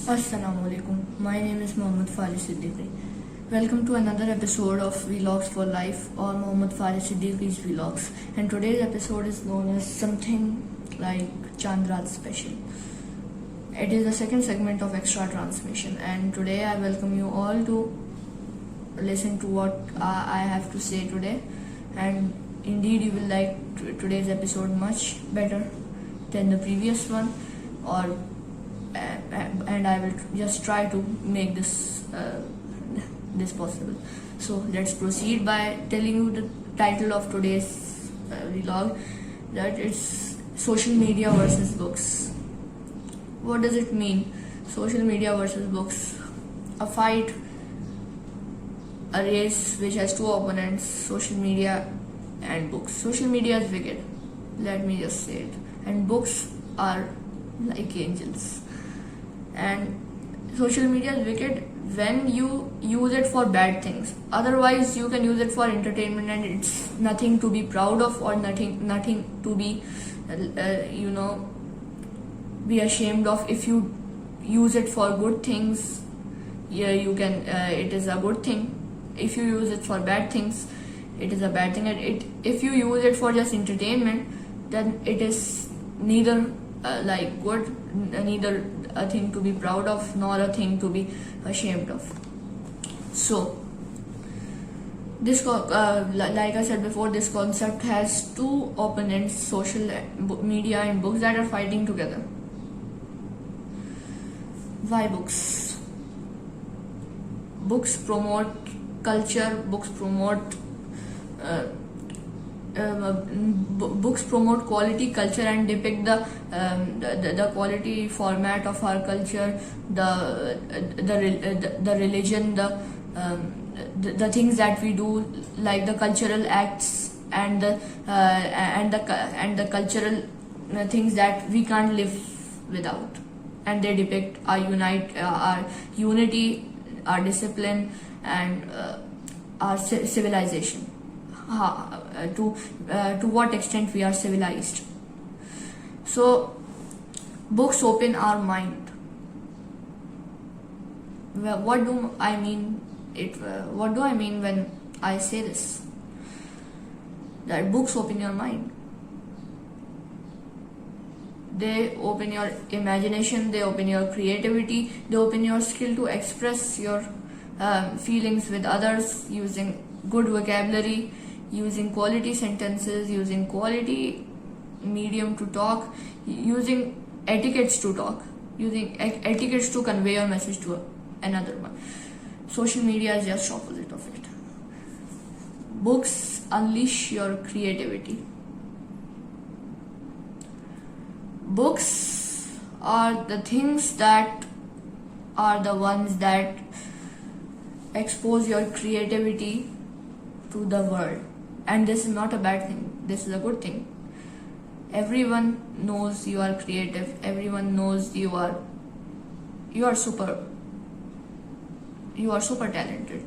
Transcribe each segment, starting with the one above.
Assalamualaikum. My name is Faris Siddiqui'S. Welcome to another episode of Vlogs for Life or Faris Siddiqui'S Vlogs. And today's episode is known as something like Chaand Raat special. It is the second segment of Extra Transmission, and today I welcome you all to listen to what I have to say today. And indeed, you will like today's episode much better than the previous one, or and I will just try to make this possible. So let's proceed by telling you the title of today's vlog, that it's social media versus books. What does it mean? Social media versus books. A fight, a race which has two opponents, social media and books. Social media is wicked, let me just say it, and books are like angels. And social media is wicked when you use it for bad things. Otherwise, you can use it for entertainment, and it's nothing to be proud of, or nothing to be be ashamed of. If you use it for good things, yeah, you can. It is a good thing. If you use it for bad things, it is a bad thing. And if you use it for just entertainment, then it is neither good, neither a thing to be proud of, nor a thing to be ashamed of. So this like I said before, this concept has two opponents, social media and books, that are fighting together. Why books? Books promote culture, books promote books promote quality culture and depict the quality format of our culture, the religion, the things that we do, like the cultural acts and the cultural things that we can't live without. And they depict our unity, our discipline, and our civilization. To what extent we are civilized. So books open our mind. Well, what do I mean when I say this? That books open your mind. They open your imagination, they open your creativity, they open your skill to express your feelings with others, using good vocabulary, using quality sentences, using quality medium to talk, using etiquettes to talk, using etiquettes to convey your message to another one. Social media is just opposite of it. Books unleash your creativity. Books are the things that are the ones that expose your creativity to the world. And this is not a bad thing, this is a good thing. Everyone knows you are creative, everyone knows you are super talented.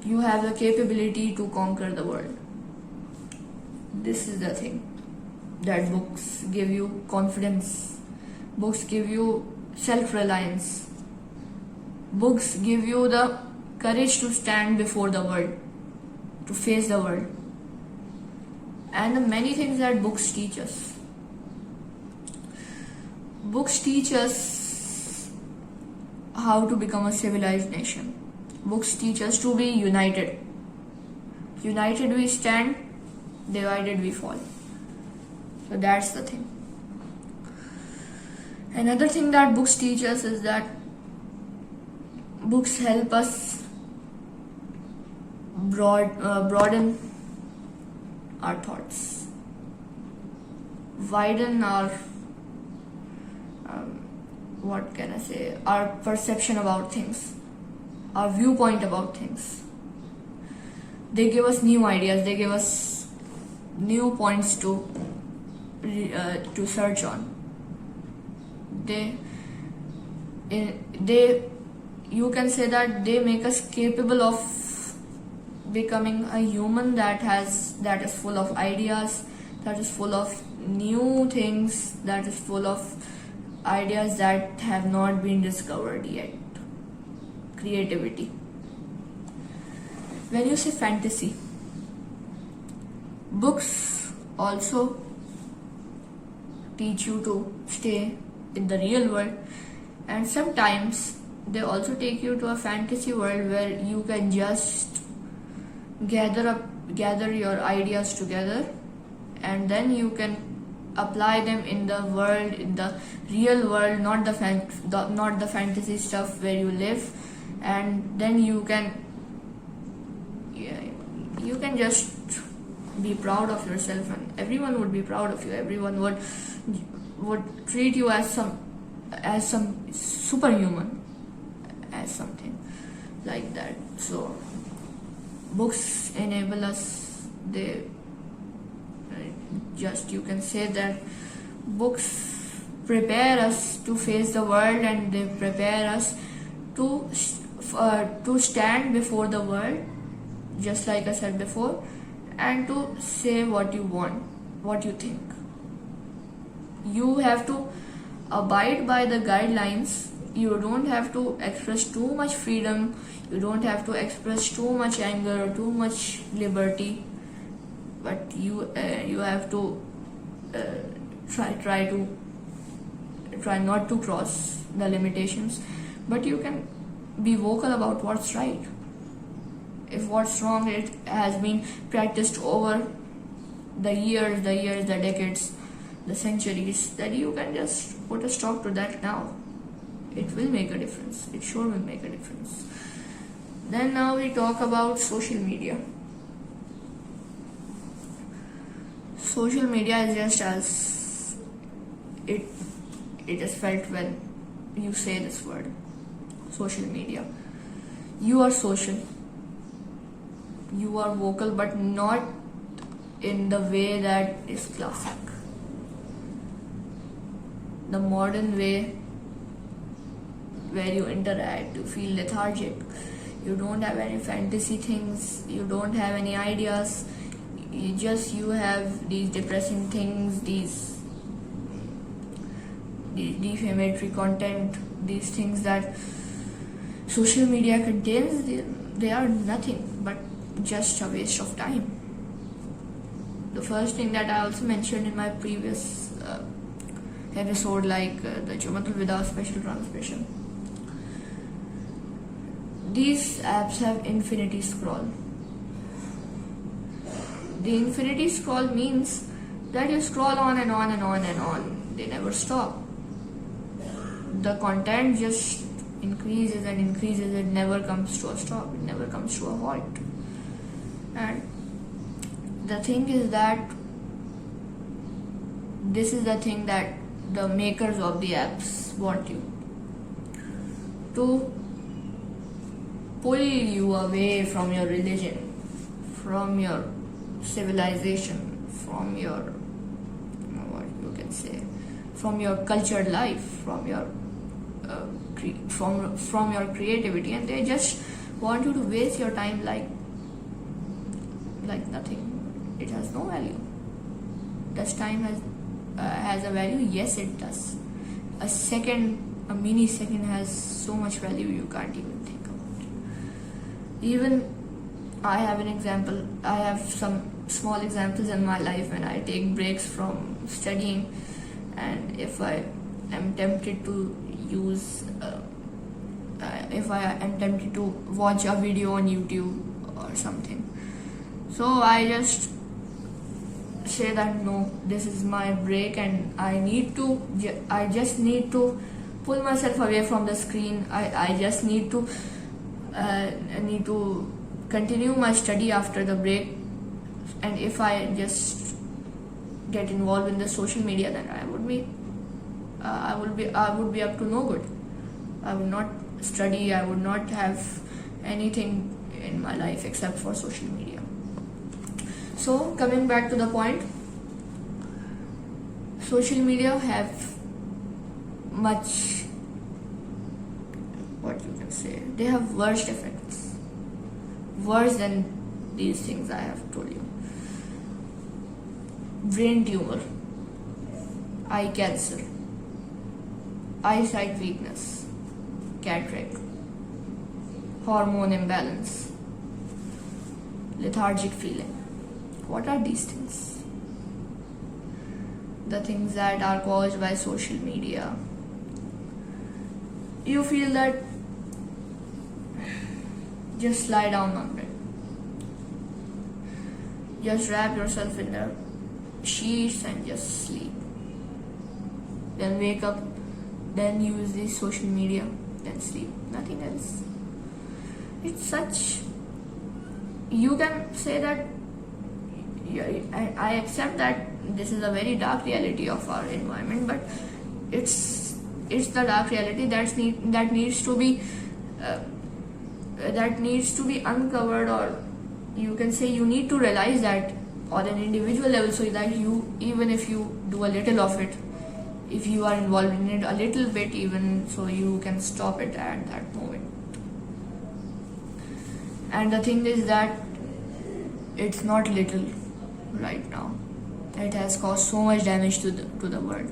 You have the capability to conquer the world. This is the thing, that books give you confidence, books give you self-reliance, books give you the courage to stand before the world, to face the world, and the many things that books teach us. Books teach us how to become a civilized nation. Books teach us to be united. United we stand, divided we fall. So that's the thing. Another thing that books teach us is that books help us broaden our thoughts, widen our our perception about things, our viewpoint about things. They give us new ideas, they give us new points to search on. You can say that they make us capable of becoming a human that is full of ideas, that is full of new things, that is full of ideas that have not been discovered yet. Creativity. When you say fantasy, books also teach you to stay in the real world, and sometimes they also take you to a fantasy world where you can just gather your ideas together, and then you can apply them in the world, in the real world, not the fantasy stuff where you live. And then you can just be proud of yourself, and everyone would be proud of you. Everyone would treat you as some superhuman, as something like that. So books enable us. You can say that books prepare us to face the world, and they prepare us to stand before the world, just like I said before, and to say what you want, what you think. You have to abide by the guidelines. You don't have to express too much freedom. You don't have to express too much anger or too much liberty, but you have to try not to cross the limitations. But you can be vocal about what's right. If what's wrong, it has been practiced over the years, the decades, the centuries, that you can just put a stop to that now. It will make a difference. It sure will make a difference. Then now we talk about social media. Social media is just as it is felt when you say this word, social media. You are social. You are vocal, but not in the way that is classic. The modern way, where you interact, you feel lethargic. You don't have any fantasy things. You don't have any ideas. You have these depressing things, these defamatory content, these things that social media contains. They are nothing but just a waste of time. The first thing that I also mentioned in my previous episode, like the Jumatul Vida special transmission. These apps have infinity scroll. The infinity scroll means that you scroll on and on and on and on. They never stop. The content just increases and increases. It never comes to a stop. It never comes to a halt. And the thing is that this is the thing that the makers of the apps want you to pull you away from your religion, from your civilization, from your, what you can say, from your cultured life, from your from your creativity, and they just want you to waste your time like nothing. It has no value. Does time has a value? Yes, it does. A mini second has so much value you can't even think about it. Even I have an example. I have some small examples in my life when I take breaks from studying, and if I am tempted to watch a video on YouTube or something, so I just say that no, this is my break, and I just need to pull myself away from the screen. I just need to continue my study after the break. And if I just get involved in the social media, then I would be up to no good. I would not study. I would not have anything in my life except for social media. So coming back to the point, social media have much, what you can say, they have worst effects, worse than these things I have told you. Brain tumor, eye cancer, eyesight weakness, cataract, hormone imbalance, lethargic feeling. What are these things? The things that are caused by social media. You feel that just lie down on it. Just wrap yourself in the sheets and just sleep. Then wake up, then use the social media, then sleep. Nothing else. It's such. You can say that. I accept that this is a very dark reality of our environment, but it's the dark reality that needs to be uncovered, or you can say you need to realize that on an individual level, so that you, even if you do a little of it, if you are involved in it a little bit, even so you can stop it at that moment. And the thing is that it's not little right now. It has caused so much damage to the world.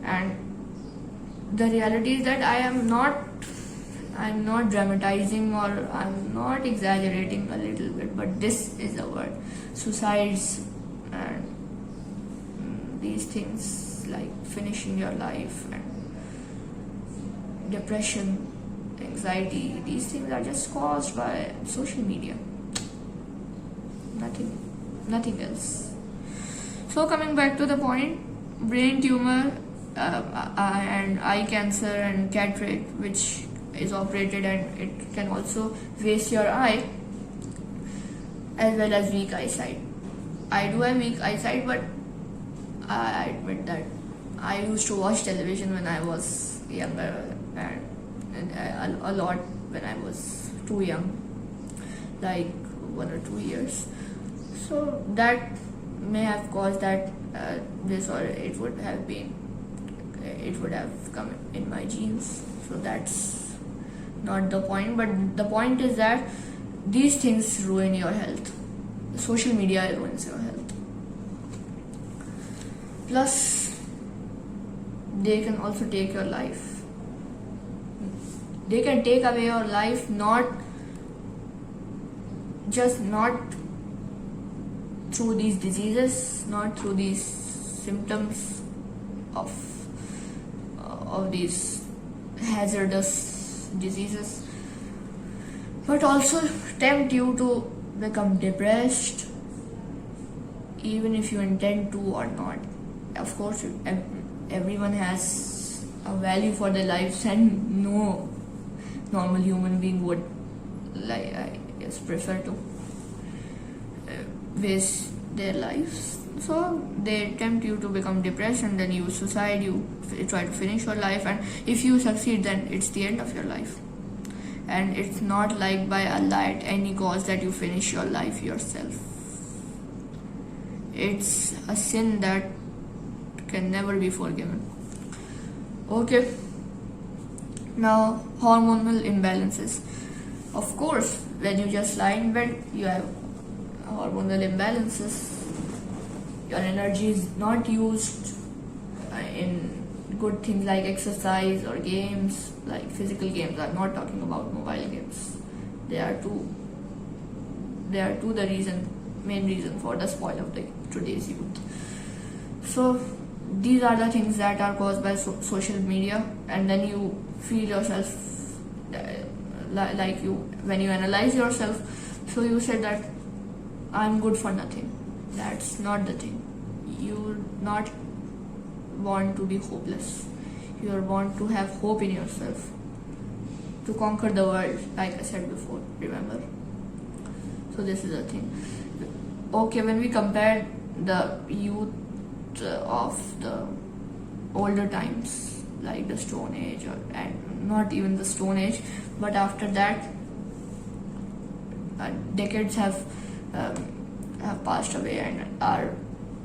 And the reality is that I'm not dramatizing, or I'm not exaggerating a little bit, but this is the word. Suicides and these things like finishing your life, and depression, anxiety, these things are just caused by social media. Nothing else. So coming back to the point, brain tumor and eye cancer and cataract, which is operated, and it can also waste your eye, as well as weak eyesight. I do have weak eyesight, but I admit that I used to watch television when I was younger, and a lot when I was too young, like 1 or 2 years. So that may have caused that this, or it would have come in my genes. So that's not the point, but the point is that these things ruin your health. Social media ruins your health. Plus, they can also take your life. They can take away your life, not through these diseases, not through these symptoms of these hazardous diseases, but also tempt you to become depressed, even if you intend to or not. Of course, everyone has a value for their lives, and no normal human being would, like, I guess, prefer to waste their lives. So they tempt you to become depressed, and then you suicide, you try to finish your life, and if you succeed, then it's the end of your life. And it's not like by Allah at any cost that you finish your life yourself. It's a sin that can never be forgiven. Okay, now hormonal imbalances. Of course, when you just lie in bed, you have hormonal imbalances. Your energy is not used in good things like exercise or games, like physical games. I'm not talking about mobile games. They are too the main reason for the spoil of today's youth. So these are the things that are caused by social media, and then you feel yourself like when you analyze yourself, so you said that I'm good for nothing. That's not the thing. You not want to be hopeless. You want to have hope in yourself to conquer the world, like I said before, remember? So this is the thing. Okay, when we compare the youth of the older times, like the Stone Age, and not even the Stone Age, but after that, decades have passed away, and our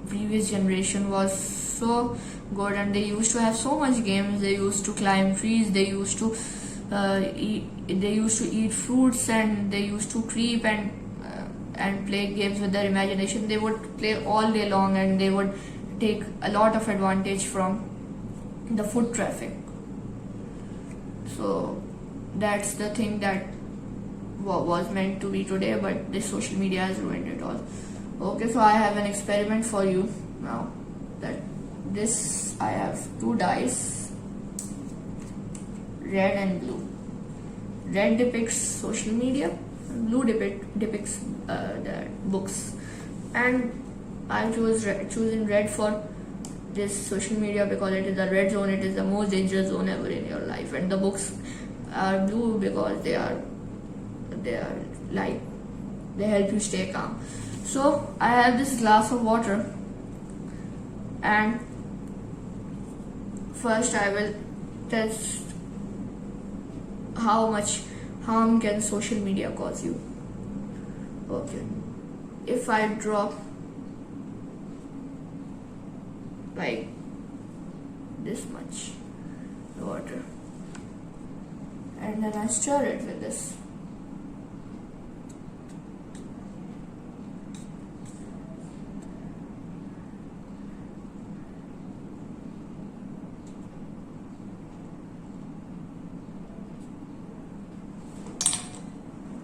previous generation was so good, and they used to have so much games. They used to climb trees, they used to eat fruits, and they used to creep and play games with their imagination. They would play all day long, and they would take a lot of advantage from the foot traffic. So that's the thing that was meant to be today, but this social media has ruined it all. Okay, so I have an experiment for you now. That this, I have two dice, red and blue. Red depicts social media, and blue depicts the books. And I choosing red for this social media because it is the red zone. It is the most dangerous zone ever in your life, and the books are blue because they are like, they help you stay calm. So I have this glass of water, and first I will test how much harm can social media cause you. Okay, if I drop like this much water and then I stir it with this,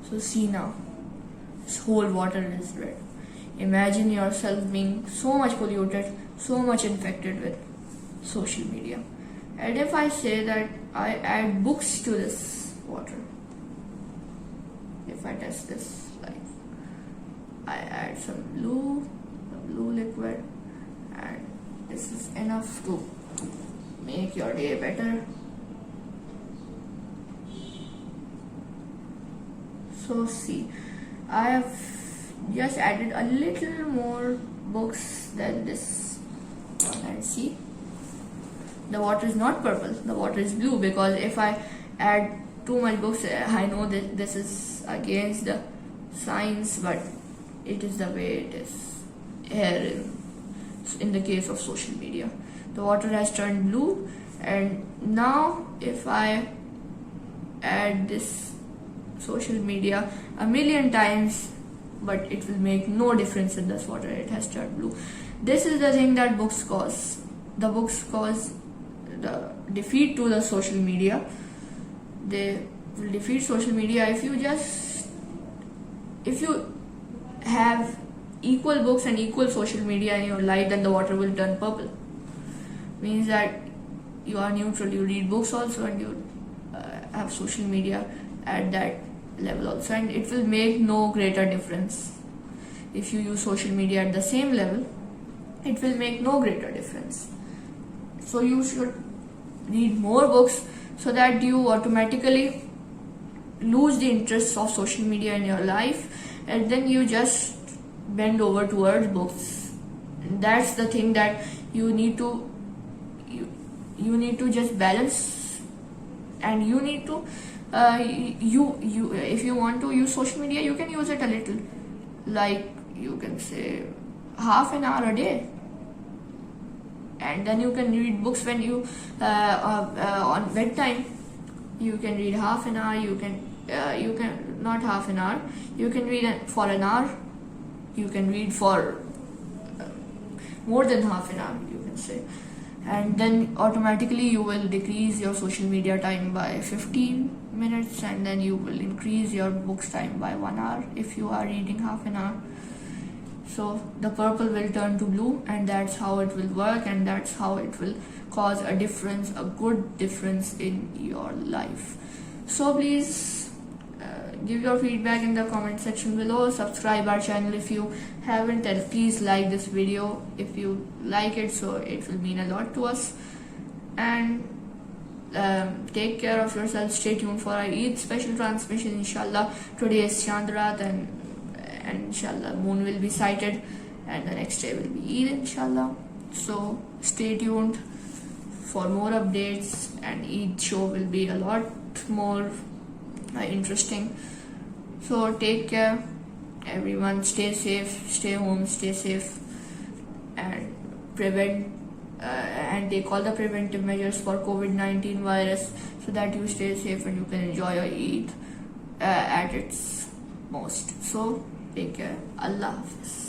so see now, this whole water is red. Imagine yourself being so much polluted, so much infected with social media. And if I say that I add books to this water, if I test this, like I add some blue liquid, and this is enough to make your day better. So see, I have just added a little more books than this one, and see, the water is not purple, the water is blue, because if I add too much books, I know that this is against the science, but it is the way it is here in the case of social media. The water has turned blue, and now if I add this social media a million times, but it will make no difference in this water. It has turned blue. This is the thing that books cause. The books cause the defeat to the social media. They will defeat social media if you have equal books and equal social media in your life, then the water will turn purple. Means that you are neutral. You read books also, and you have social media at that level also, and it will make no greater difference. If you use social media at the same level, it will make no greater difference. So you should read more books so that you automatically lose the interests of social media in your life, and then you just bend over towards books. And that's the thing that you need to just balance, and you need to if you want to use social media, you can use it a little, like you can say half an hour a day, and then you can read books when you on bedtime. You can read half an hour. You can not half an hour. You can read for an hour. You can read for more than half an hour, you can say, and then automatically you will decrease your social media time by 15 minutes, and then you will increase your books time by 1 hour if you are reading half an hour. So the purple will turn to blue, and that's how it will work, and that's how it will cause a difference, a good difference in your life. So please give your feedback in the comment section below. Subscribe our channel if you haven't, and please like this video if you like it, so it will mean a lot to us. And take care of yourself. Stay tuned for our Eid special transmission, inshallah. Today is Chaand, Raat, and inshallah moon will be sighted, and the next day will be Eid, inshallah. So stay tuned for more updates, and Eid show will be a lot more interesting. So take care everyone, stay safe, stay home, stay safe, and prevent and take all the preventive measures for COVID-19 virus, so that you stay safe and you can enjoy your Eid at its most. So take care. Allah Hafiz.